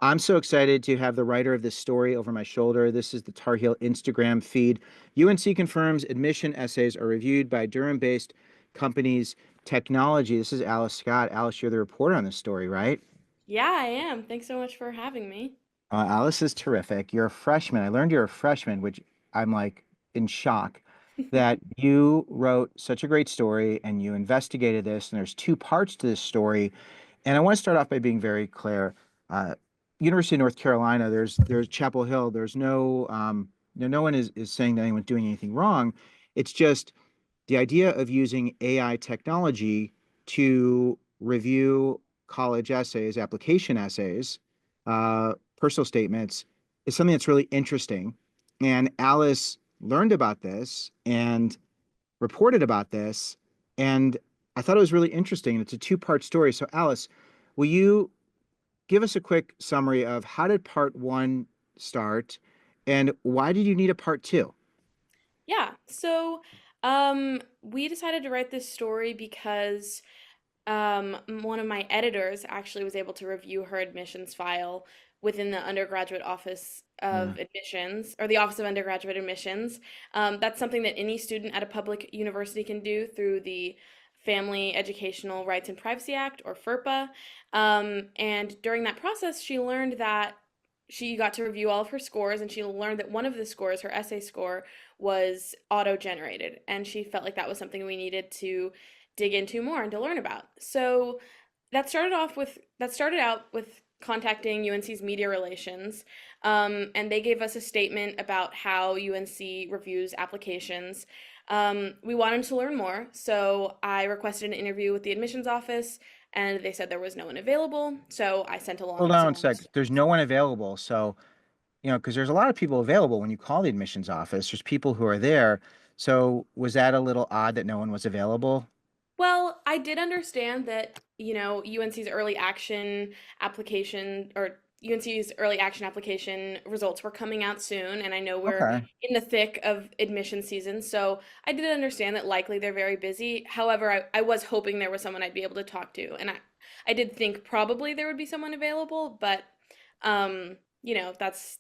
I'm so excited to have the writer of this story over my shoulder. This is the Tar Heel Instagram feed. UNC confirms admission essays are reviewed by Durham-based companies technology. This is Alice Scott. Alice, you're the reporter on this story, right? Yeah, I am. Thanks so much for having me. Alice is terrific. You're a freshman. I learned you're a freshman, which I'm like in shock that you wrote such a great story and you investigated this. And there's two parts to this story. And I want to start off by being very clear. Uh, University of North Carolina, there's Chapel Hill. There's no one is saying that anyone's doing anything wrong. It's just the idea of using AI technology to review college essays, application essays, personal statements is something that's really interesting. And Alice learned about this and reported about this. And I thought it was really interesting. And it's a two-part story. So, Alice, will you give us a quick summary of how did part one start and why did you need a part two? Yeah, we decided to write this story because one of my editors actually was able to review her admissions file within the undergraduate office Yeah. of admissions or the Office of Undergraduate Admissions. That's something that any student at a public university can do through the Family Educational Rights and Privacy Act, or FERPA. And during that process, she learned that she got to review all of her scores, and she learned that one of the scores, her essay score, was auto generated. And she felt like that was something we needed to dig into more and to learn about. So that started out with contacting UNC's media relations, and they gave us a statement about how UNC reviews applications. We wanted to learn more, so I requested an interview with the admissions office, and they said there was no one available. So I sent Hold along on some. a sec. There's no one available. So, because there's a lot of people available when you call the admissions office. There's people who are there. So, was that a little odd that no one was available? Well, I did understand that, UNC's early action application or UNC's early action application results were coming out soon, and I know we're Okay. in the thick of admission season, so I did understand that likely they're very busy. However, I was hoping there was someone I'd be able to talk to, and I did think probably there would be someone available, but that's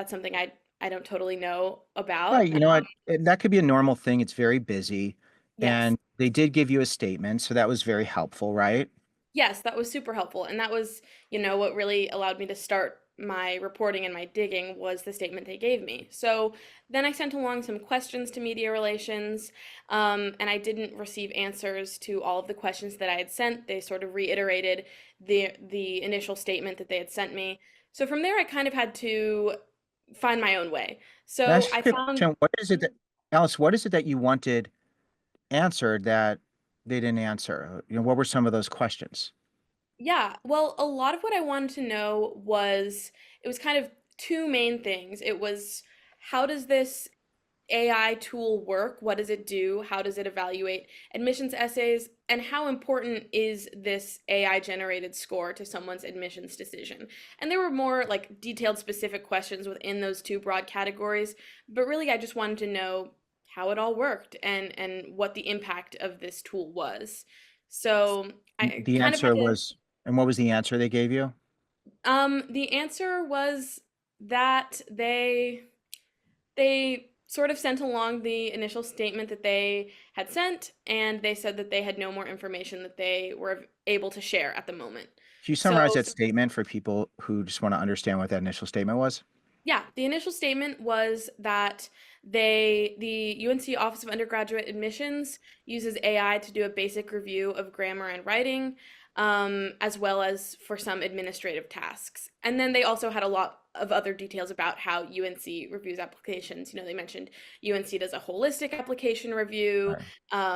something I don't totally know about. Right. You know what? That could be a normal thing. It's very busy. Yes. And they did give you a statement. So that was very helpful, right? Yes, that was super helpful. And that was, what really allowed me to start my reporting and my digging was the statement they gave me. So then I sent along some questions to media relations, and I didn't receive answers to all of the questions that I had sent. They sort of reiterated the initial statement that they had sent me. So from there, I kind of had to find my own way. Can I So ask I you a found. question? What is it that, Alice, what is it that you wanted answered that they didn't answer? What were some of those questions? Yeah, well, a lot of what I wanted to know was it was kind of two main things. It was, how does this AI tool work? What does it do? How does it evaluate admissions essays? And how important is this AI generated score to someone's admissions decision? And there were more like detailed specific questions within those two broad categories, but really I just wanted to know how it all worked and what the impact of this tool was. So I The kind of had answer to. was, and what was the answer they gave you? The answer was that they sort of sent along the initial statement that they had sent, and they said that they had no more information that they were able to share at the moment. Can you So, summarize that statement for people who just want to understand what that initial statement was? yeah, the initial statement was that the UNC Office of Undergraduate Admissions uses AI to do a basic review of grammar and writing, as well as for some administrative tasks. And then they also had a lot of other details about how UNC reviews applications. They mentioned UNC does a holistic application review, Right.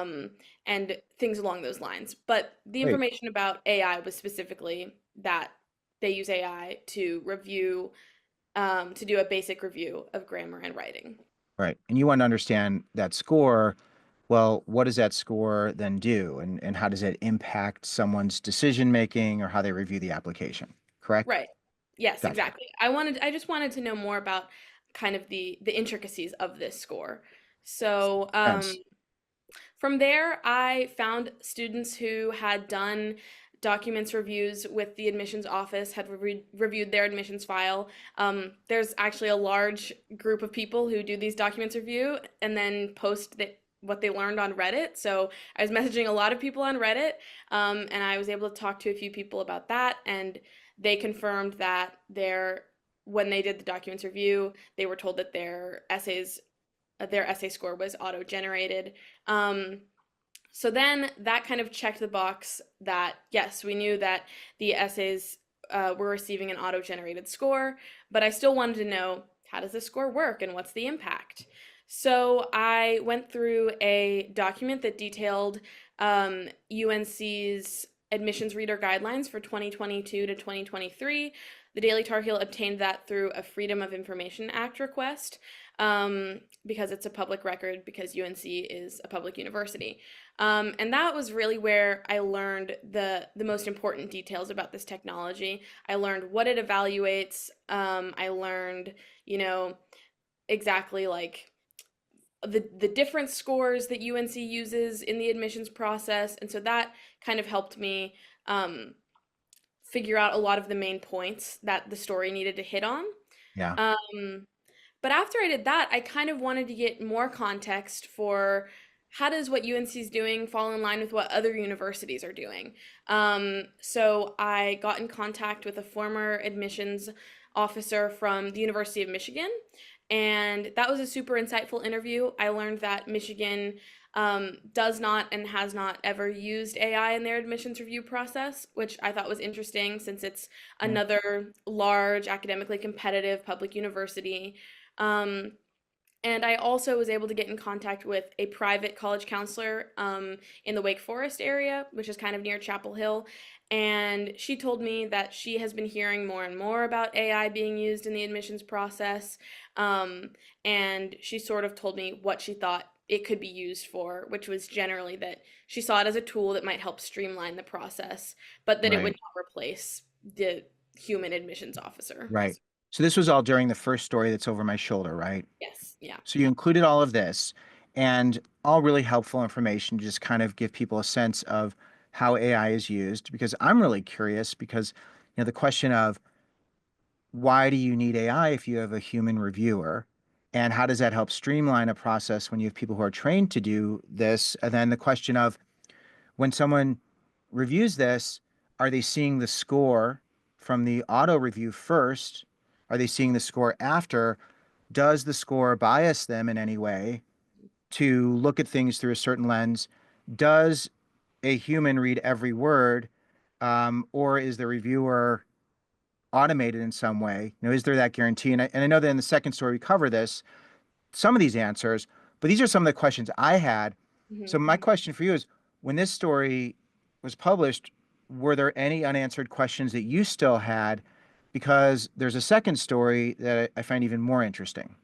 um, and things along those lines. But the Great. information about AI was specifically that they use AI to do a basic review of grammar and writing. Right. And you want to understand that score. Well, what does that score then do? And how does it impact someone's decision making or how they review the application? Correct? Right. Yes, Gotcha. exactly. I just wanted to know more about kind of the intricacies of this score. So, Sense. from there, I found students who had done documents reviews with the admissions office, had reviewed their admissions file. There's actually a large group of people who do these documents review and then post what they learned on Reddit. So I was messaging a lot of people on Reddit, and I was able to talk to a few people about that, and they confirmed that when they did the documents review, they were told that their essay score was auto generated. So then that kind of checked the box that yes, we knew that the essays were receiving an auto generated score, but I still wanted to know, how does this score work and what's the impact? So I went through a document that detailed UNC's admissions reader guidelines for 2022 to 2023. The Daily Tarheel obtained that through a Freedom of Information Act request, because it's a public record, because UNC is a public university. And that was really where I learned the most important details about this technology. I learned what it evaluates. I learned, exactly like the different scores that UNC uses in the admissions process, and so that kind of helped me figure out a lot of the main points that the story needed to hit on. Yeah. Um, but after I did that, I kind of wanted to get more context for how does what UNC is doing fall in line with what other universities are doing. So I got in contact with a former admissions officer from the University of Michigan, and that was a super insightful interview. I learned that Michigan does not and has not ever used AI in their admissions review process, which I thought was interesting since it's Mm. another large, academically competitive public university. Um, and I also was able to get in contact with a private college counselor in the Wake Forest area, which is kind of near Chapel Hill. And she told me that she has been hearing more and more about AI being used in the admissions process. Um, and she sort of told me what she thought it could be used for, which was generally that she saw it as a tool that might help streamline the process, but that it would Right. not replace the human admissions officer. Right. So this was all during the first story that's over my shoulder, right? Yes, yeah. So you included all of this and all really helpful information to just kind of give people a sense of how AI is used because I'm really curious because the question of why do you need AI if you have a human reviewer? And how does that help streamline a process when you have people who are trained to do this? And then the question of when someone reviews this, are they seeing the score from the auto review first? Are they seeing the score after? Does the score bias them in any way to look at things through a certain lens? Does a human read every word, or is the reviewer automated in some way? Is there that guarantee? And I know that in the second story we cover this, some of these answers, but these are some of the questions I had. So Mhm. my question for you is, when this story was published, were there any unanswered questions that you still had? Because there's a second story that I find even more interesting.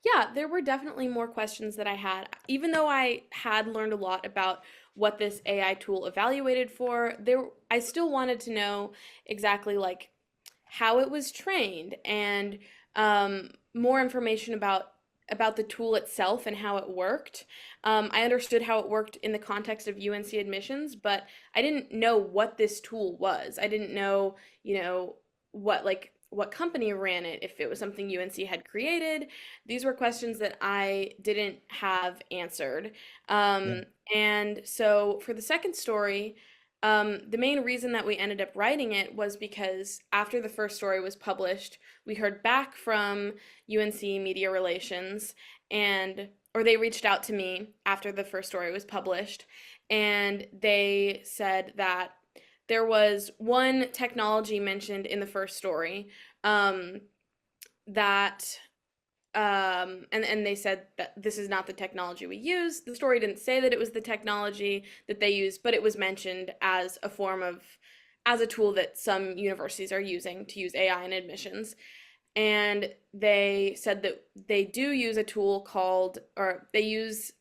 Yeah, there were definitely more questions that I had. Even though I had learned a lot about what this AI tool evaluated for, I still wanted to know exactly like how it was trained and more information about the tool itself and how it worked. I understood how it worked in the context of UNC admissions, but I didn't know what this tool was. I didn't know, what company ran it, if it was something UNC had created. These were questions that I didn't have answered. Yeah. And so for the second story, the main reason that we ended up writing it was because after the first story was published, we heard back from UNC Media Relations, or they reached out to me after the first story was published, and they said that there was one technology mentioned in the first story, um, that and they said that this is not the technology we use. The story didn't say that it was the technology that they use, but it was mentioned as as a tool that some universities are using to use AI in admissions. And they said that they do use a tool or they use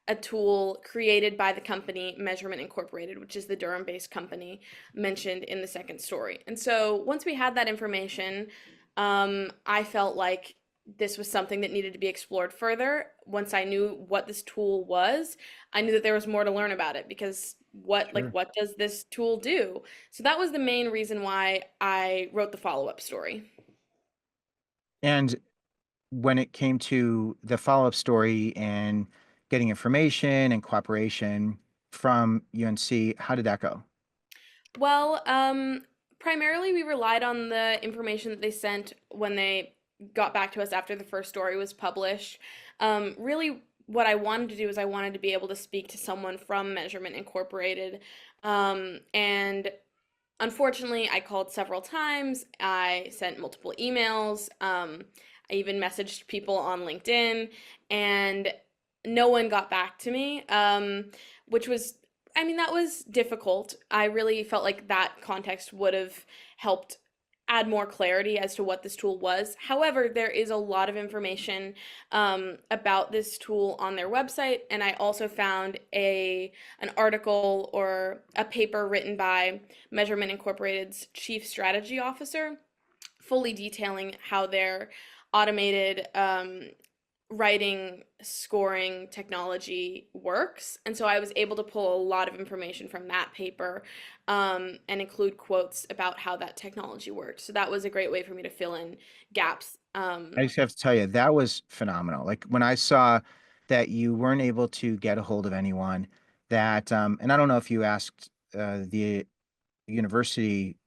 a tool created by the company Measurement Incorporated, which is the Durham-based company mentioned in the second story. And so once we had that information, I felt like this was something that needed to be explored further. Once I knew what this tool was, I knew that there was more to learn about it because Sure. what does this tool do? So that was the main reason why I wrote the follow-up story. And when it came to the follow-up story and getting information and cooperation from UNC, how did that go? Well, primarily we relied on the information that they sent when they got back to us after the first story was published. Really, what I wanted to do is I wanted to be able to speak to someone from Measurement Incorporated. And unfortunately, I called several times. I sent multiple emails. I even messaged people on LinkedIn, and no one got back to me, which was, I mean, that was difficult. I really felt like that context would have helped add more clarity as to what this tool was. However, there is a lot of information about this tool on their website, and I also found an article or a paper written by Measurement Incorporated's chief strategy officer, fully detailing how their automated writing scoring technology works. And so I was able to pull a lot of information from that paper and include quotes about how that technology worked. So that was a great way for me to fill in gaps. I just have to tell you, that was phenomenal. Like when I saw that you weren't able to get a hold of anyone, that, and I don't know if you asked the university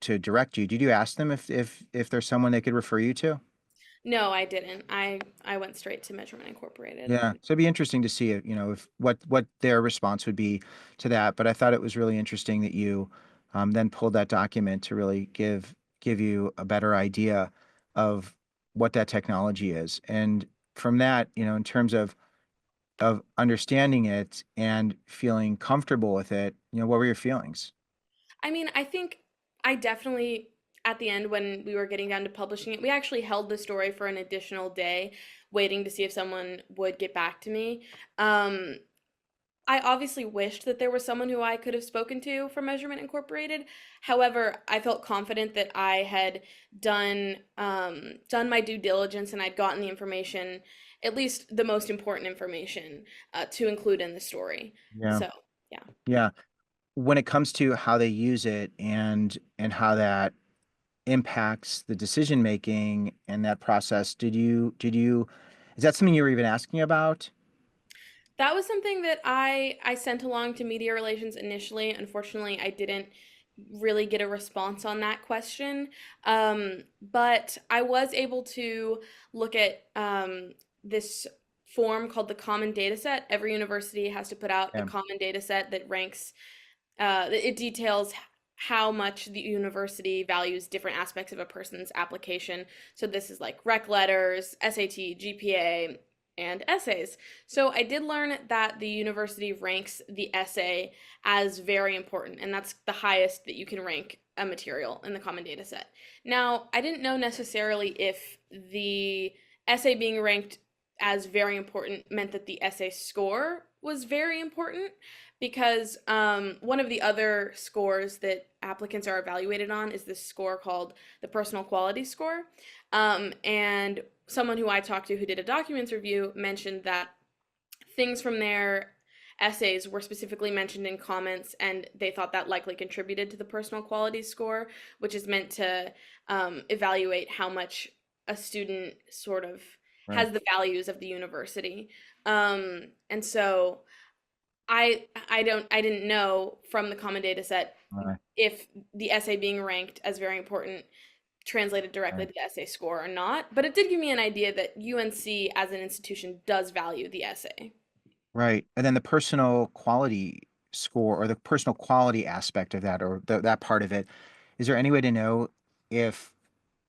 to direct you. Did you ask them if there's someone they could refer you to? No, I didn't. I went straight to Measurement Incorporated. Yeah, so it'd be interesting to see, if what their response would be to that. But I thought it was really interesting that you then pulled that document to really give you a better idea of what that technology is. And from that, in terms of understanding it and feeling comfortable with it, what were your feelings? I mean, I think I definitely, at the end when we were getting down to publishing it, we actually held the story for an additional day, waiting to see if someone would get back to me. Um, I obviously wished that there was someone who I could have spoken to from Measurement Incorporated. However, I felt confident that I had done my due diligence and I'd gotten the information, at least the most important information, to include in the story. Yeah. So, yeah. Yeah. When it comes to how they use it and how that impacts the decision making and that process, is that something you were even asking about? That was something that I sent along to media relations initially. Unfortunately, I didn't really get a response on that question. But I was able to look at this form called the Common Data Set. Every university has to put out a Yeah. common data set that ranks it details how much the university values different aspects of a person's application. So this is like rec letters, SAT, GPA, and essays. So I did learn that the university ranks the essay as very important, and that's the highest that you can rank a material in the common data set. Now, I didn't know necessarily if the essay being ranked as very important meant that the essay score was very important because one of the other scores that applicants are evaluated on is this score called the personal quality score. And someone who I talked to who did a documents review mentioned that things from their essays were specifically mentioned in comments, and they thought that likely contributed to the personal quality score, which is meant to evaluate how much a student sort of Right. has the values of the university. And so I didn't know from the common data set Right. if the essay being ranked as very important translated directly Right. to the essay score or not, but it did give me an idea that UNC as an institution does value the essay. Right. And then the personal quality score or the personal quality aspect of that or that part of it, is there any way to know if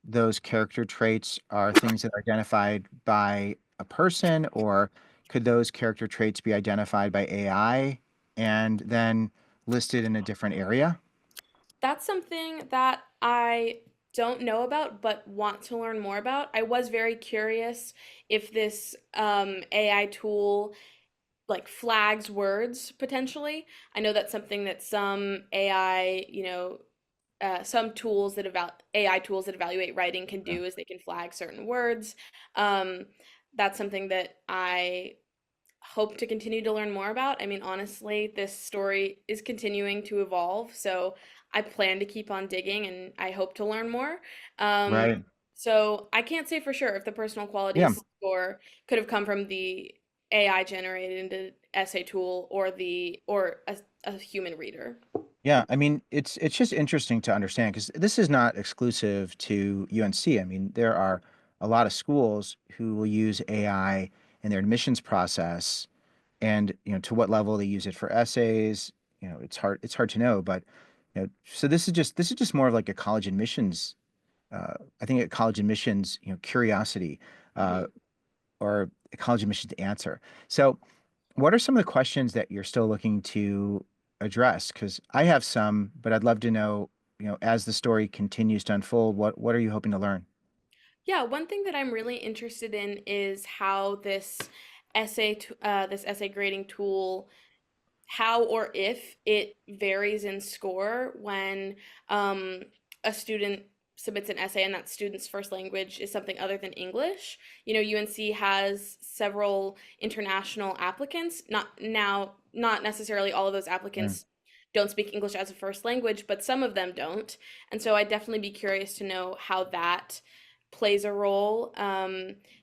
those character traits are things that are identified by a person, or could those character traits be identified by AI and then listed in a different area? That's something that I don't know about but want to learn more about. I was very curious if this AI tool like flags words potentially. I know that's something that some AI, some tools that AI tools that evaluate writing can Yeah. do is they can flag certain words. Um, that's something that hope to continue to learn more about. I mean, honestly, this story is continuing to evolve, so I plan to keep on digging and I hope to learn more. Um, Right. so I can't say for sure if the personal Yeah. qualities score could have come from the AI generated essay tool or a human reader. Yeah, I mean, it's just interesting to understand because this is not exclusive to UNC. I mean, there are a lot of schools who will use AI in their admissions process, and to what level they use it for essays. It's hard to know, but so this is just more of like a college admissions. I think a college admissions, curiosity, uh, Mhm. or a college admissions answer. So. What are some of the questions that you're still looking to address? Because I have some, but I'd love to know, as the story continues to unfold, what are you hoping to learn? Yeah, one thing that I'm really interested in is how this essay grading tool, how or if it varies in score when um, a student submits an essay and that student's first language is something other than English. You know, UNC has several international applicants. Not necessarily all of those Mm, applicants don't speak English as a first language, but some of them don't. And so I'd definitely be curious to know how that plays a role.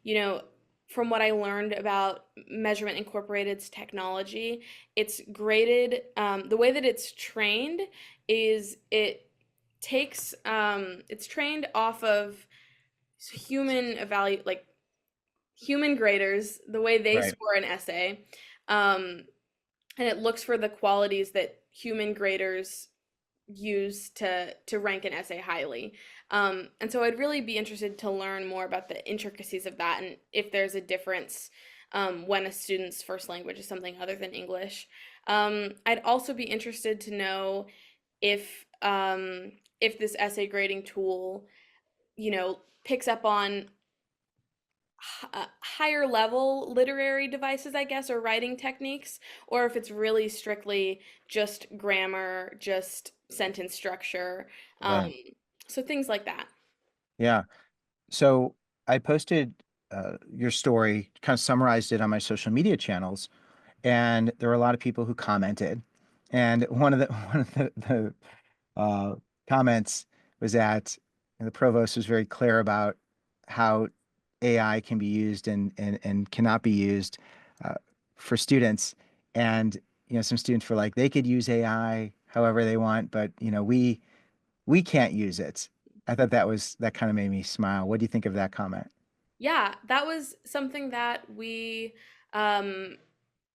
You know, from what I learned about Measurement Incorporated's technology, it's graded. The way that it's trained is it's trained off of human graders, the way they right, score an essay, um, and it looks for the qualities that human graders use to rank an essay highly. And so I'd really be interested to learn more about the intricacies of that and if there's a difference when a student's first language is something other than English. I'd also be interested to know if if this essay grading tool, picks up on higher level literary devices, I guess, or writing techniques, or if it's really strictly just grammar, just sentence structure. Um, right. so things like that. Yeah. So I posted your story, kind of summarized it on my social media channels, and there were a lot of people who commented. And one of the one of the uh, comments was that the provost was very clear about how AI can be used and cannot be used uh, for students. And some students were like, they could use AI however they want, but we can't use it. I thought that kind of made me smile. What do you think of that comment? Yeah, that was something that we um,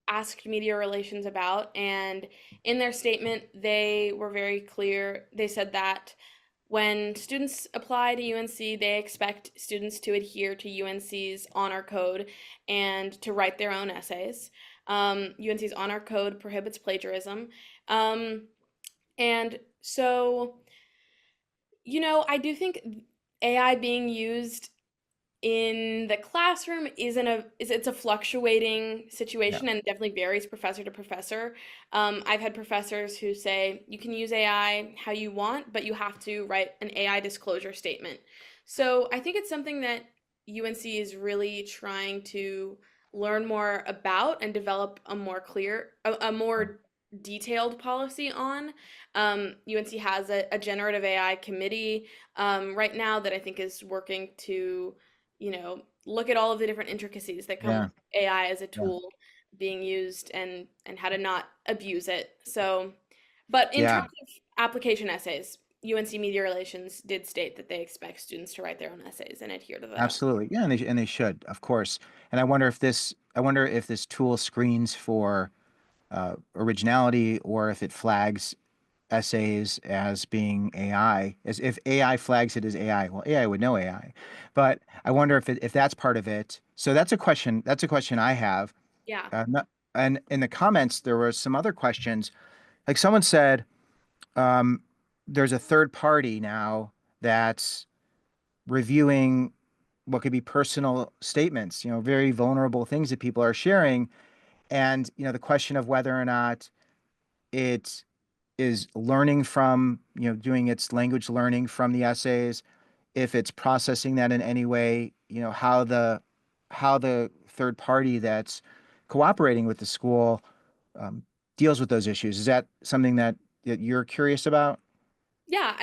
asked media relations about. And in their statement, they were very clear. They said that when students apply to UNC, they expect students to adhere to UNC's honor code and to write their own essays. UNC's honor code prohibits plagiarism. Um, and so, I do think AI being used in the classroom it's a fluctuating Yeah. situation and definitely varies professor to professor. I've had professors who say you can use AI how you want, but you have to write an AI disclosure statement. So I think it's something that UNC is really trying to learn more about and develop a more detailed policy on. UNC has a generative AI committee right now that I think is working to look at all of the different intricacies that come with Yeah. AI as a Yeah. tool being used and how to not abuse it. So, but in terms Yeah. of application essays, UNC Media Relations did state that they expect students to write their own essays and adhere to that. Absolutely. Yeah, and they should, of course. And I wonder if this tool screens for originality or if it flags essays as being AI, as if AI flags it as AI. Well, AI would know AI, but I wonder if that's part of it. So that's a question. That's a question I have. Yeah. No- and in the comments, there were some other questions. Like someone said, um, there's a third party now that's reviewing what could be personal statements, very vulnerable things that people are sharing. And, the question of whether or not it is learning from, doing its language learning from the essays, if it's processing that in any way, how the third party that's cooperating with the school um, deals with those issues. Is that something that you're curious about? Yeah,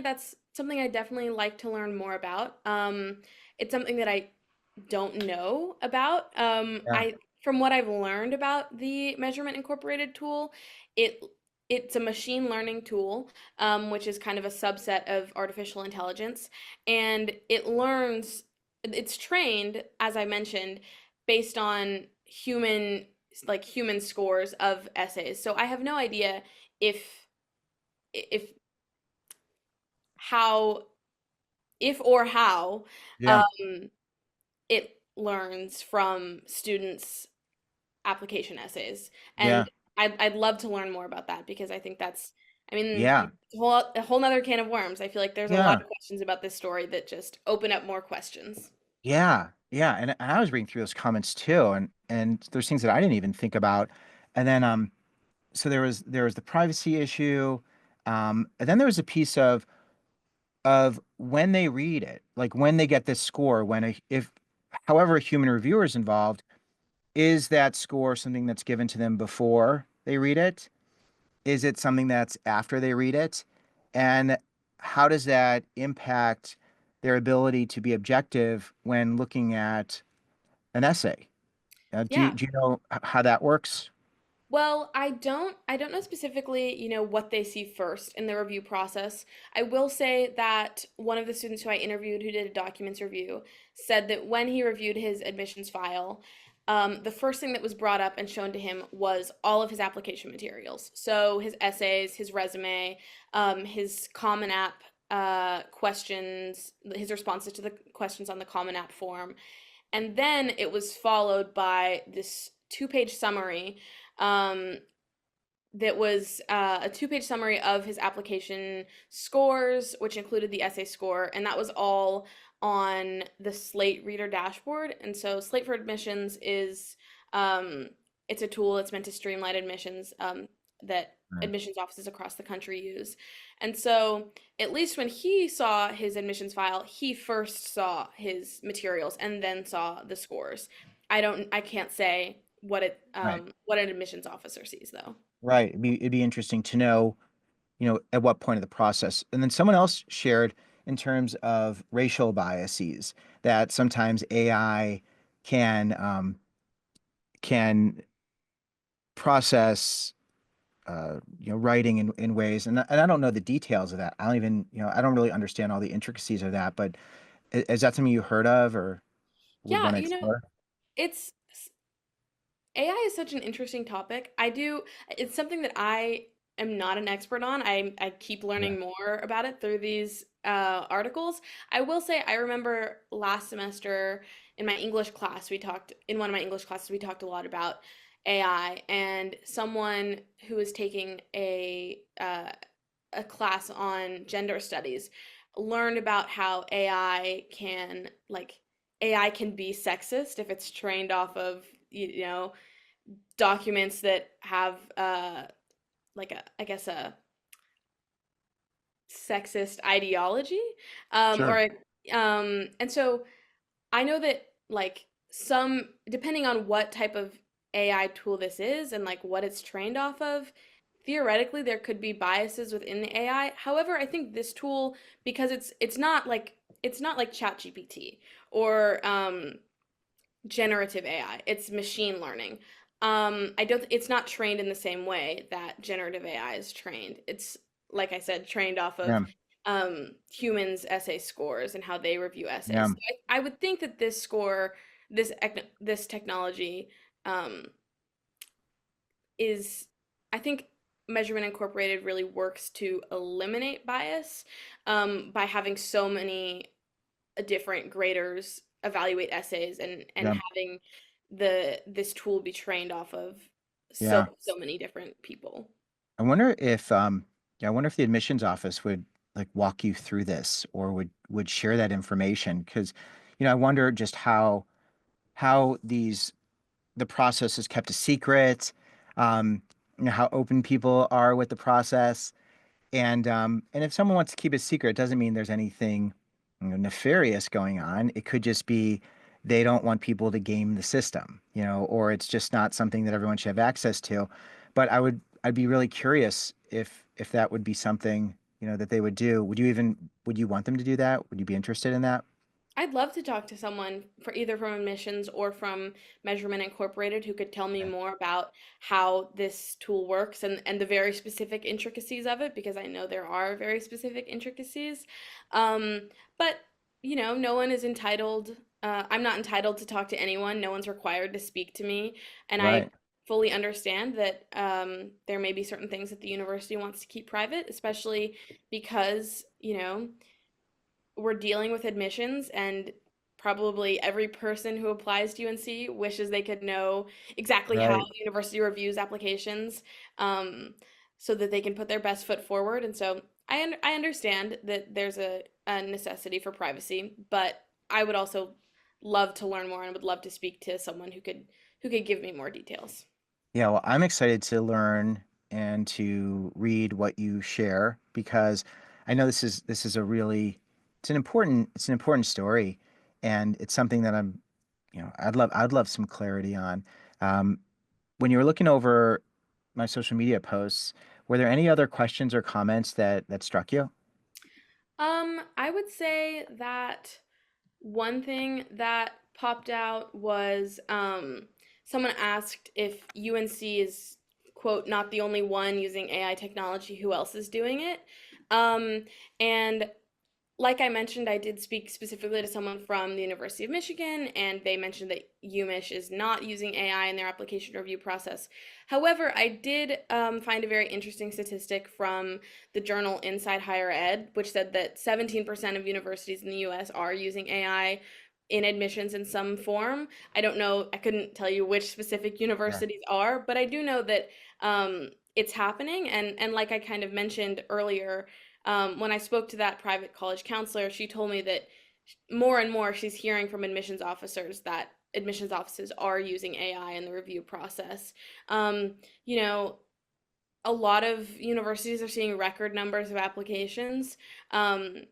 that's something I definitely like to learn more about. It's something that I don't know about. Yeah. From what I've learned about the measurement incorporated tool, it it's a machine learning tool, which is kind of a subset of artificial intelligence, and it's trained, as I mentioned, based on human scores of essays. So I have no idea if how if or how Yeah. um, it learns from students' application essays. Yeah. And I'd love to learn more about that because I think I mean, Yeah. a whole nother can of worms. I feel like there's a lot Yeah. of questions about this story that just open up more questions. Yeah. Yeah. And I was reading through those comments too, and there's things that I didn't even think about. And then so there was the privacy issue. And then there was a piece of when they read it, like when they get this score, when if however a human reviewer is involved, is that score something that's given to them before they read it? Is it something that's after they read it? And how does that impact their ability to be objective when looking at an essay? Yeah. Do you know how that works? Well, I don't know specifically, what they see first in the review process. I will say that one of the students who I interviewed who did a documents review said that when he reviewed his admissions file, the first thing that was brought up and shown to him was all of his application materials. So his essays, his resume, his Common App questions, his responses to the questions on the Common App form, and then it was followed by this two-page summary, um, that was a two-page summary of his application scores, which included the essay score, and that was all on the Slate Reader dashboard. And so, Slate for Admissions is um, it's a tool that's meant to streamline admissions, that Right. admissions offices across the country use. And so, at least when he saw his admissions file, he first saw his materials and then saw the scores. I can't say Right. what an admissions officer sees though. Right. It'd be interesting to know, at what point of the process. And then someone else shared in terms of racial biases that sometimes AI can can process writing in ways, and I don't know the details of that. I don't even, I don't really understand all the intricacies of that, but is that something you heard of or would Yeah, want to explore? it's AI is such an interesting topic. It's something that I am not an expert on. I keep Yeah. learning more about it through these articles. I will say I remember last semester in one of my English classes, we talked a lot about AI, and someone who was taking a class on gender studies learned about how AI can be sexist if it's trained off of documents that have like a I guess a sexist ideology, Sure. or and so I know that like some depending on what type of AI tool this is and like what it's trained off of, theoretically there could be biases within the AI. However, I think this tool, because it's not like ChatGPT or generative AI. It's machine learning. I don't. It's not trained in the same way that generative AI is trained. It's like I said, trained off of Yeah. humans' essay scores and how they review essays. Yeah. So I would think that this technology, um, is, I think, Measurement Incorporated really works to eliminate bias, by having so many different graders evaluate essays, and Yeah. having this tool be trained off of Yeah. so many different people. I wonder if yeah, I wonder if the admissions office would like walk you through this or would share that information because I wonder just how the process is kept a secret, um, how open people are with the process. And if someone wants to keep it secret, it doesn't mean there's anything nefarious going on. It could just be, they don't want people to game the system, or it's just not something that everyone should have access to. But I'd be really curious if that would be something, that they would do. Would you want them to do that? Would you be interested in that? I'd love to talk to someone for either from admissions or from Measurement Incorporated who could tell me Yeah. more about how this tool works and the very specific intricacies of it, because I know there are very specific intricacies. But no one is entitled. I'm not entitled to talk to anyone. No one's required to speak to me, and I Right. fully understand that there may be certain things that the university wants to keep private, especially because we're dealing with admissions, and probably every person who applies to UNC wishes they could know exactly how Right. the university reviews applications, um, so that they can put their best foot forward. And so I understand that there's a necessity for privacy, but I would also love to learn more and would love to speak to someone who could give me more details. Yeah, well, I'm excited to learn and to read what you share because I know this is a really it's an important story, and it's something that I'd love some clarity on. Um, when you were looking over my social media posts, were there any other questions or comments that struck you? I would say that one thing that popped out was someone asked if UNC is, quote, not the only one using AI technology, who else is doing it? And like I mentioned, I did speak specifically to someone from the University of Michigan, and they mentioned that UMich is not using AI in their application review process. However, I did find a very interesting statistic from the journal Inside Higher Ed, which said that 17% of universities in the US are using AI in admissions in some form. I don't know, I couldn't tell you which specific Yeah. universities are, but I do know that it's happening. And like I kind of mentioned earlier, when I spoke to that private college counselor, she told me that more and more she's hearing from admissions officers that admissions offices are using AI in the review process. Um, you know, a lot of universities are seeing record numbers of applications, um,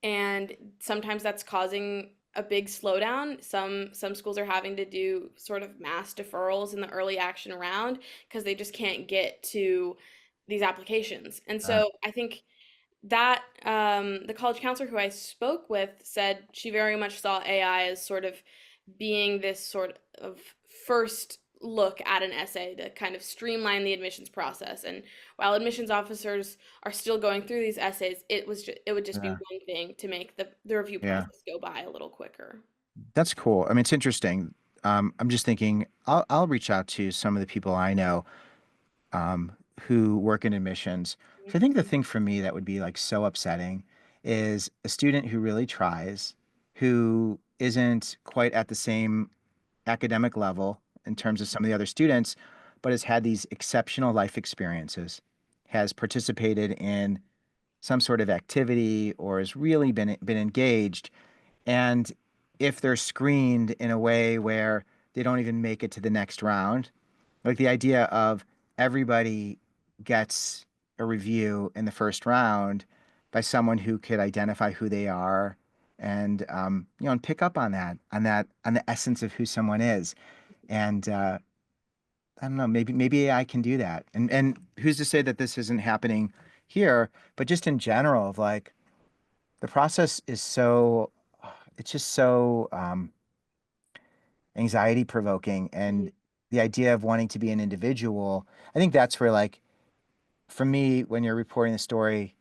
and sometimes that's causing a big slowdown. Some schools are having to do sort of mass deferrals in the early action round because they just can't get to these applications. And Uh, so I think that the college counselor who I spoke with said she very much saw AI as sort of being this sort of first look at an essay to kind of streamline the admissions process. And while admissions officers are still going through these essays, it would just be yeah. one thing to make the review Yeah. process go by a little quicker. That's cool. I mean, it's interesting. I'm just thinking I'll reach out to some of the people I know who work in admissions. So I think the thing for me that would be like so upsetting is a student who really tries, who isn't quite at the same academic level in terms of some of the other students, but has had these exceptional life experiences, has participated in some sort of activity or has really been engaged. And if they're screened in a way where they don't even make it to the next round, like the idea of everybody gets a review in the first round by someone who could identify who they are and and pick up on the essence of who someone is. And I don't know, maybe AI can do that. And who's to say that this isn't happening here, but just in general of like the process is so it's just so anxiety provoking, and the idea of wanting to be an individual, I think that's where like for me when you're reporting the story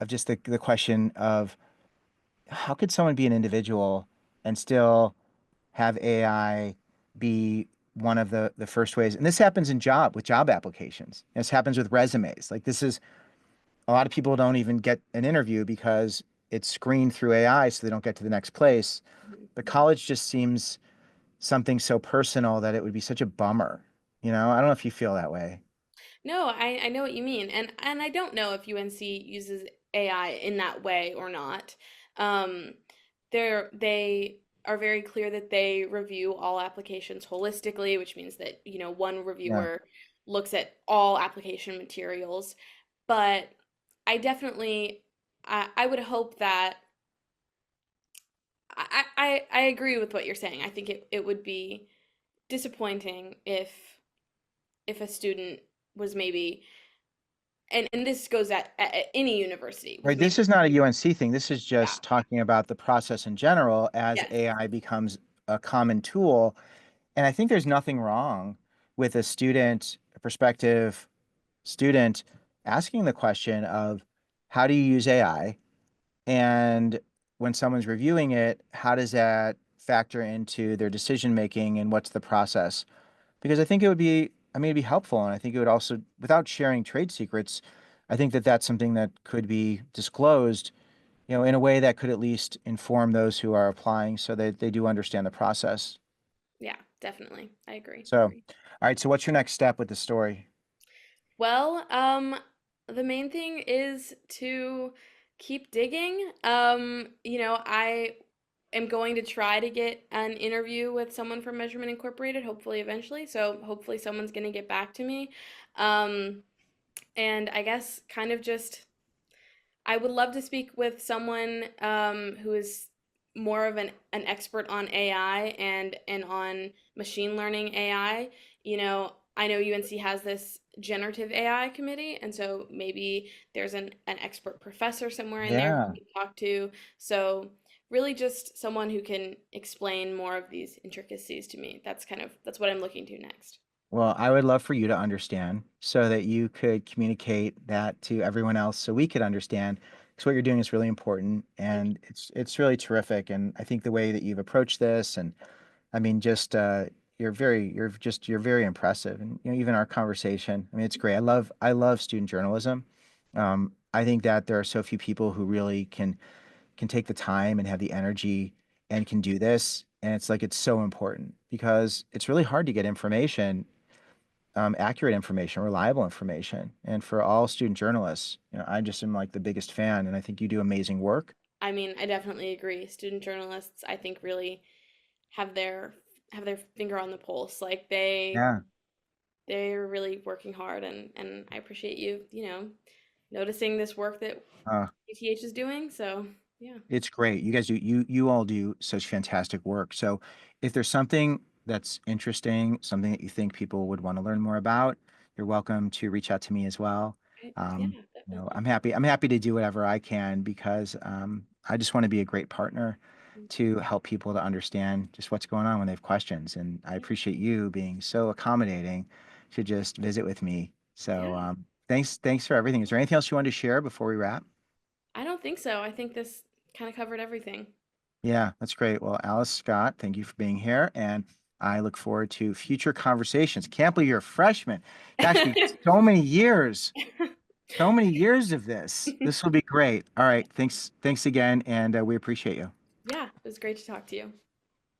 of just the question of how could someone be an individual and still have AI be one of the first ways. And this happens in job applications. This happens with resumes. Like this is a lot of people don't even get an interview because it's screened through AI so they don't get to the next place. But college just seems something so personal that it would be such a bummer. I don't know if you feel that way. No, I know what you mean, and I don't know if UNC uses AI in that way or not. Um, they are very clear that they review all applications holistically, which means that one Yeah. reviewer looks at all application materials. But I definitely I would hope that I agree with what you're saying. I think it would be disappointing if a student was maybe, and this goes at any university, was Right. This maybe, is not a UNC thing. This is yeah, just talking about the process in general as yes. AI becomes a common tool. And I think there's nothing wrong with a student, a prospective student asking the question of how do you use AI? And when someone's reviewing it, how does that factor into their decision making and what's the process? Because I think it would be, I mean, it'd be helpful. And I think it would also, without sharing trade secrets, I think that that's something that could be disclosed, in a way that could at least inform those who are applying so that they do understand the process. Yeah, definitely. I agree. So, all right. So what's your next step with the story? Well, the main thing is to keep digging. I am going to try to get an interview with someone from Measurement Incorporated, hopefully eventually. So hopefully someone's going to get back to me. Um, and I guess kind of just I would love to speak with someone who is more of an expert on AI and on machine learning AI. I know UNC has this generative AI committee, and so maybe there's an expert professor somewhere in there who Yeah. we can talk to. So really just someone who can explain more of these intricacies to me. That's what I'm looking to next. Well, I would love for you to understand so that you could communicate that to everyone else so we could understand because what you're doing is really important Thank and it's really terrific. And I think the way that you've approached this and I mean just you're very impressive. And even our conversation, I mean it's great. I love student journalism. I think that there are so few people who really can take the time and have the energy and can do this. And it's like it's so important because it's really hard to get information, accurate information, reliable information. And for all student journalists, I just am like the biggest fan, and I think you do amazing work. I mean, I definitely agree. Student journalists, I think, really have their finger on the pulse. Like Yeah. they're really working hard, and I appreciate you, noticing this work that Uh, ETH is doing. So yeah, it's great. You all do such fantastic work. So if there's something that's interesting, something that you think people would want to learn more about, you're welcome to reach out to me as well. yeah, I'm definitely. happy to do whatever I can because I just want to be a great partner to help people to understand just what's going on when they have questions. And I Yeah, appreciate you being so accommodating to just visit with me. So yeah. thanks for everything. Is there anything else you wanted to share before we wrap? I don't think so. I think this kind of covered everything. Yeah, that's great. Well, Alice Scott, thank you for being here. And I look forward to future conversations. Can't believe you're a freshman. Gosh, we so many years of this. This will be great. All right. Thanks again. And we appreciate you. Yeah, it was great to talk to you.